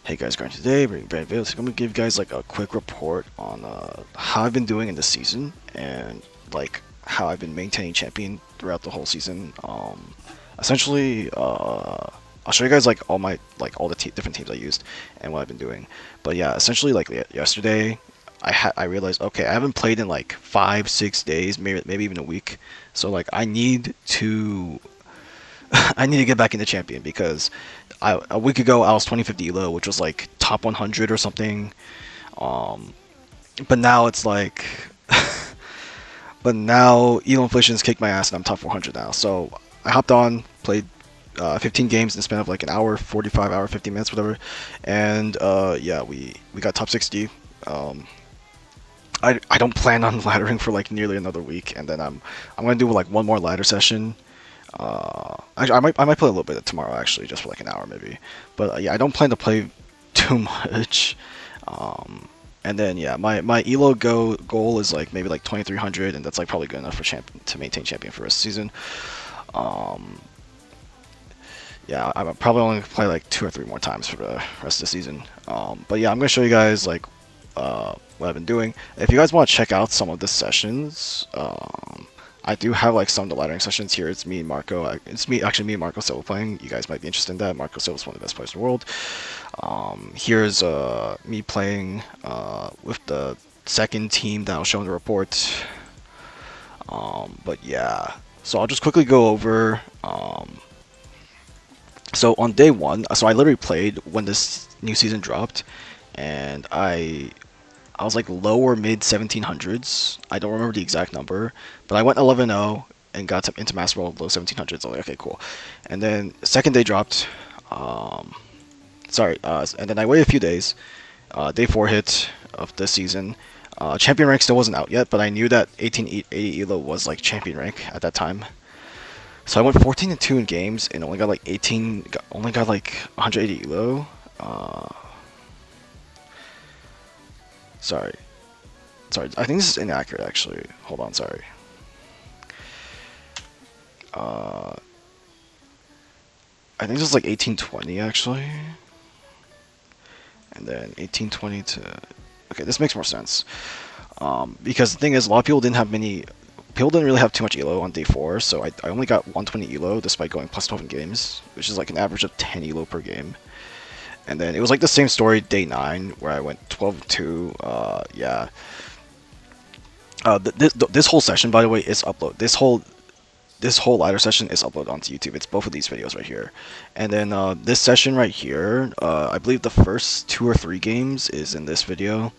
Hey guys, Grind today, bringing brand videos. I'm gonna give you guys like a quick report on how I've been doing in the season and like how I've been maintaining champion throughout the whole season. Essentially, I'll show you guys like all the different teams I used and what I've been doing. But yeah, essentially like yesterday, I realized okay, I haven't played in like 5, 6 days, maybe even a week. So like I need to I need to get back into champion because a week ago I was 2050 elo, which was like top 100 or something. Um, but now it's like, but now elo inflation's kicked my ass and I'm top 400 now. So I hopped on, played 15 games in the span of like an hour, 45 hour, 50 minutes, whatever. And yeah, we got top 60. Um, I don't plan on laddering for like nearly another week, and then I'm gonna do like one more ladder session. Actually, I might play a little bit tomorrow actually, just for like an hour maybe. But yeah, I don't plan to play too much. Um, and then yeah, my elo goal is like maybe like 2300, and that's like probably good enough for champion to maintain champion for the rest of the season. Um, yeah, I'm probably only gonna play like 2 or 3 more times for the rest of the season. But yeah, I'm gonna show you guys like what I've been doing. If you guys want to check out some of the sessions, I do have like some of the laddering sessions here. It's me and Marco. It's me actually, me and Marco Silva playing. You guys might be interested in that. Marco Silva is one of the best players in the world. Here's me playing with the second team that I'll show in the report. But yeah, so I'll just quickly go over. So on day one, so I literally played when this new season dropped, and I was like lower mid 1700s. I don't remember the exact number, but I went 11-0 and got into Master Ball low 1700s. I was like, okay, cool. And then second day dropped. Um, and then I waited a few days. Day 4 hit of the season. Champion rank still wasn't out yet, but I knew that 1880 elo was like champion rank at that time. So I went 14-2 in games and only got like 18, only got like 180 elo. Sorry, sorry. I think this is inaccurate actually. Hold on, sorry. Uh, I think this is like 1820 actually, and then 1820 to. Okay, this makes more sense. Because the thing is, a lot of people didn't have many. People didn't really have too much elo on day 4, so I only got 120 elo despite going plus 12 in games, which is like an average of 10 elo per game. And then it was like the same story day 9 where I went 12-2. Yeah. This whole session, by the way, is upload. This whole ladder session is uploaded onto YouTube. It's both of these videos right here. And then this session right here, I believe the first 2 or 3 games is in this video.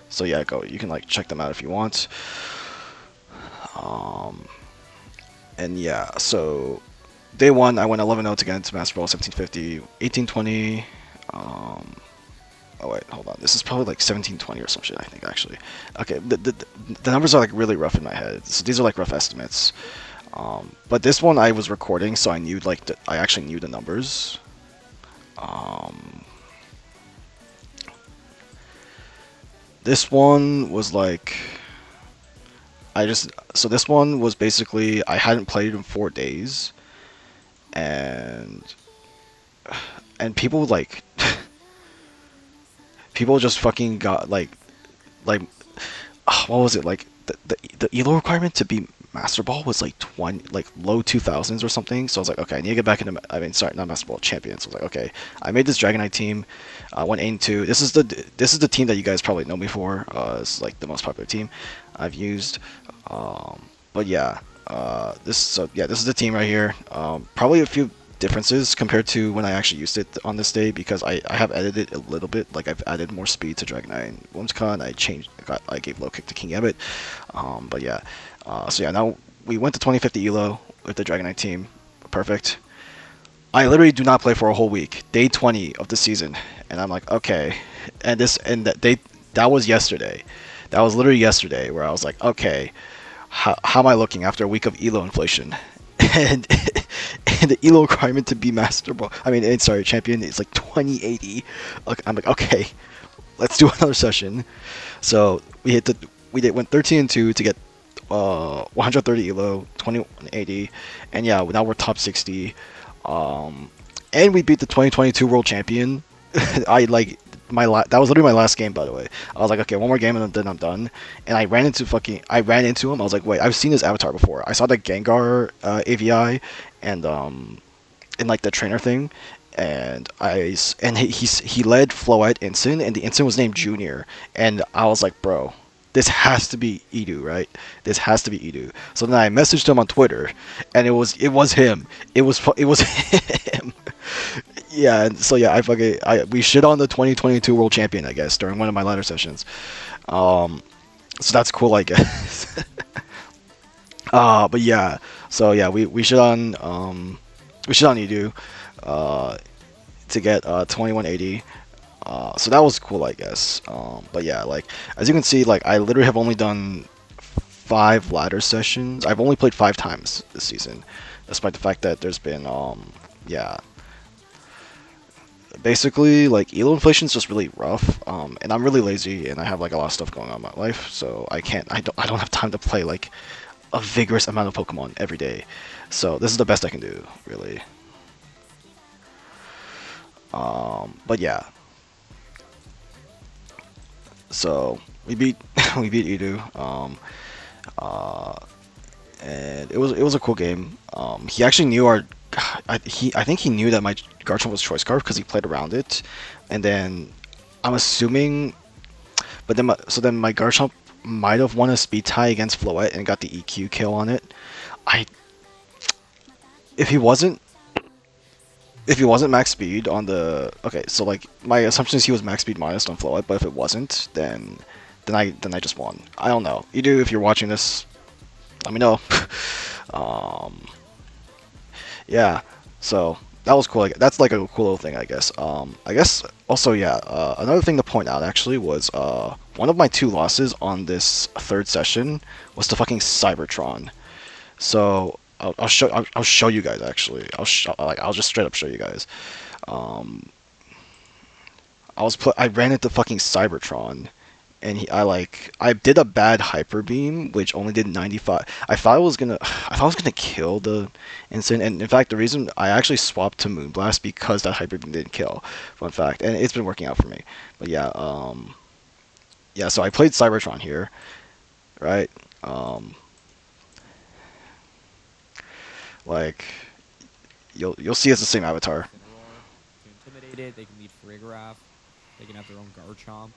So yeah, go. You can like check them out if you want. And yeah, so day 1 I went 11-0 to get into Master Ball 1750, 1820. Oh wait, hold on. This is probably like 1720 or some shit, I think actually. Okay, the numbers are like really rough in my head. So these are like rough estimates. But this one I was recording, so I knew like I actually knew the numbers. This one was like so this one was basically I hadn't played in 4 days, and people like people just fucking got like what was it like the elo requirement to be Master Ball was like 20, like low 2000s or something. So I was like, okay, I need to get back into. I mean, sorry, not Master Ball, champion. So I was like, okay, I made this Dragonite team. Went 8-2. This is the team that you guys probably know me for. It's like the most popular team I've used. But yeah, this is the team right here. Probably a few differences compared to when I actually used it on this day because I have edited it a little bit. Like I've added more speed to Dragonite and Whimsicott. I gave low kick to King Ebbet. But yeah, so yeah, now we went to 2050 elo with the Dragonite team. Perfect. I literally do not play for a whole week. Day 20 of the season, and I'm like, okay, that was yesterday. That was literally yesterday where I was like, okay, how am I looking after a week of elo inflation? And and the elo requirement to be Master Ball, sorry, champion is like 2080. I'm like, okay, let's do another session. So went 13-2 to get 130 elo, 2180, and yeah, now we're top 60. And we beat the 2022 world champion I like that was literally my last game, by the way. I was like, okay, one more game and then I'm done. And I ran into him. I was like, wait, I've seen this avatar before. I saw the Gengar AVI and in like the trainer thing, and he led Floette Ensign, and the Ensign was named Junior, and I was like, bro, this has to be Edu, right? This has to be Edu. So then I messaged him on Twitter, and it was him. It was him. Yeah, and so yeah, we shit on the 2022 world champion, I guess, during one of my ladder sessions. Um, so that's cool, I guess. But yeah, so yeah, we shit on Edu, uh, to get 2180. So that was cool, I guess. But yeah, like as you can see, like I literally have only done 5 ladder sessions. I've only played 5 times this season, despite the fact that there's been yeah, basically like elo inflation is just really rough. And I'm really lazy and I have like a lot of stuff going on in my life, so I don't have time to play like a vigorous amount of Pokemon every day. So this is the best I can do, really. But yeah, so we beat we beat Edu. Uh, and it was a cool game. He actually knew our. I think he knew that my Garchomp was Choice Scarf because he played around it, and then I'm assuming, but then my Garchomp might have won a speed tie against Floette and got the EQ kill on it. I if he wasn't if he wasn't max speed on the okay, so like my assumption is he was max speed minus on Floette, but if it wasn't, then I just won. I don't know. You do if you're watching this, let me know. um, yeah, so that was cool. That's like a cool little thing, I guess. I guess also, yeah. Another thing to point out actually was one of my 2 losses on this third session was to fucking Cybertron. So I'll show you guys actually. I'll just straight up show you guys. Um, I ran into fucking Cybertron, and I did a bad hyper beam which only did 95. I thought I was gonna kill the instant, and in fact the reason I actually swapped to Moonblast because that hyper beam didn't kill. Fun fact, and it's been working out for me. But yeah, yeah. So I played Cybertron here, right? Um, like you'll see it's the same avatar. Incineroar to intimidate it. They can lead Farigiraf. They can have their own Garchomp.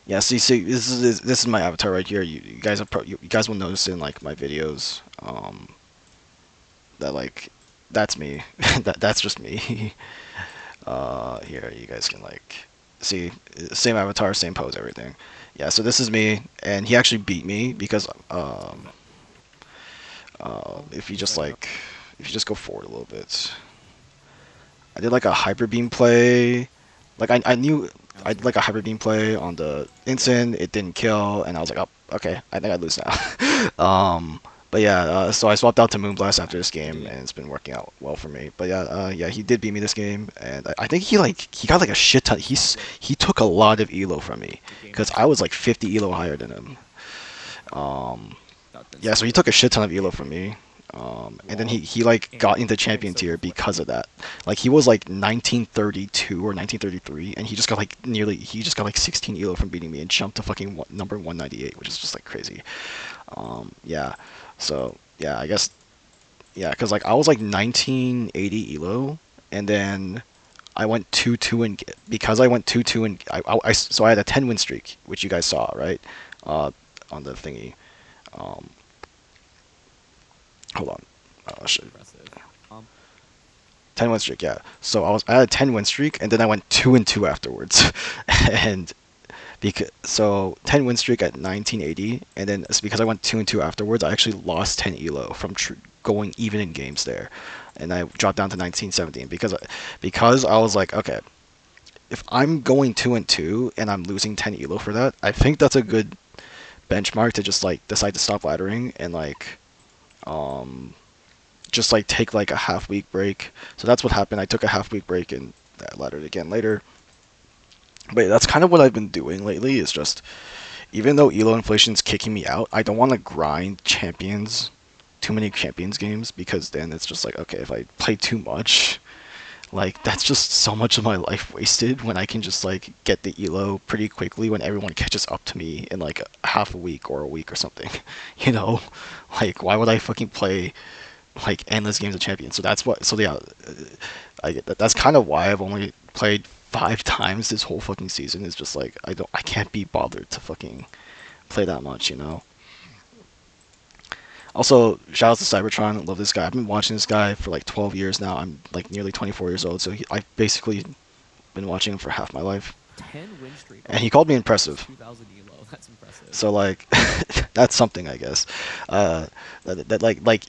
Yeah, see, this is my avatar right here. You guys you guys will notice in like my videos, that like that's me. That's just me. Here you guys can like see same avatar, same pose, everything. Yeah, so this is me, and he actually beat me because Oh, if you looks just like a like if you just go forward a little bit, I did like a hyper beam play. Like I knew I did like a hyper beam play on the instant. It didn't kill, and I was like, oh, okay, I think I lose now. But yeah, so I swapped out to Moonblast after this game, idiot. and it's been working out well for me. But yeah, yeah, he did beat me this game, and I think he got like a shit ton. He took a lot of elo from me Good game, because guys. I was like 50 elo higher than him. Um, Dr. yeah, so he Incineroar. took a shit ton of elo from me. And then he like got into And champion so tier deflected. because of that. Like he was like 1932 or 1933, and he just got like 16 elo from beating me and jumped to fucking number 198, which is just like crazy. Yeah, so yeah, I guess yeah, because like I was like 1980 elo, and then I went 2-2 and because I went 2-2 and so I had a 10 win streak, which you guys saw, right? Uh, on the thingy. Um, hold on. Oh shit. Impressive. 10 win streak, yeah. So I had a 10 win streak, and then I went 2-2 afterwards, and because so 10 win streak at 1980, and then it's because I went 2-2 afterwards, I actually lost 10 elo from going even in games there, and I dropped down to 1917 because I was like, okay, if I'm going 2-2 and I'm losing 10 elo for that, I think that's a good benchmark to just like decide to stop laddering and like um just like take like a half-week break. So that's what happened. I took a half-week break and I laddered again later. But that's kind of what I've been doing lately. Is just even though elo inflation's kicking me out, I don't want to grind champions, too many champions games because then it's just like okay, if I play too much, Like that's just so much of my life wasted when I can just like get the elo pretty quickly when everyone catches up to me in like half a week or a week or something. You know, like why would I fucking play like endless games of Champions? So that's what. So yeah, I get that. That's kind of why I've only played 5 times this whole fucking season. Is just like I can't be bothered to fucking play that much. You know. Also, shout out to Cybertron. Love this guy. I've been watching this guy for like 12 years now. I'm like nearly 24 years old, so I've basically been watching him for half my life. 10 win streak. And he called me impressive. 2000 elo. That's impressive. So like, that's something, I guess. That like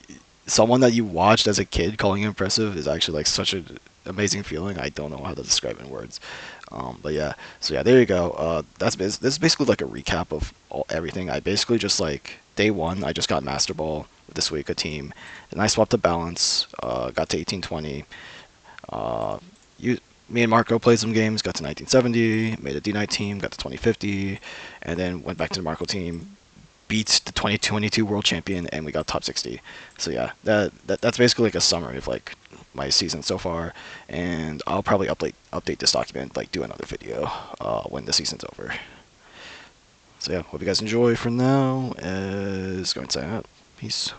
someone that you watched as a kid calling you impressive is actually like such an amazing feeling. I don't know how to describe it in words. But yeah, so yeah, there you go. This is basically like a recap of everything. I basically just like day one, I just got Master Ball with this week a team, and I swapped to balance. Got to 1820. You, me and Marco played some games. Got to 1970. Made a D-Night team. Got to 2050, and then went back to the Marco team. Beat the 2022 world champion, and we got top 60. So yeah, that's basically like a summary of like my season so far, and I'll probably update this document, like do another video when the season's over. So yeah, hope you guys enjoy. For now, is going to sign out. Peace.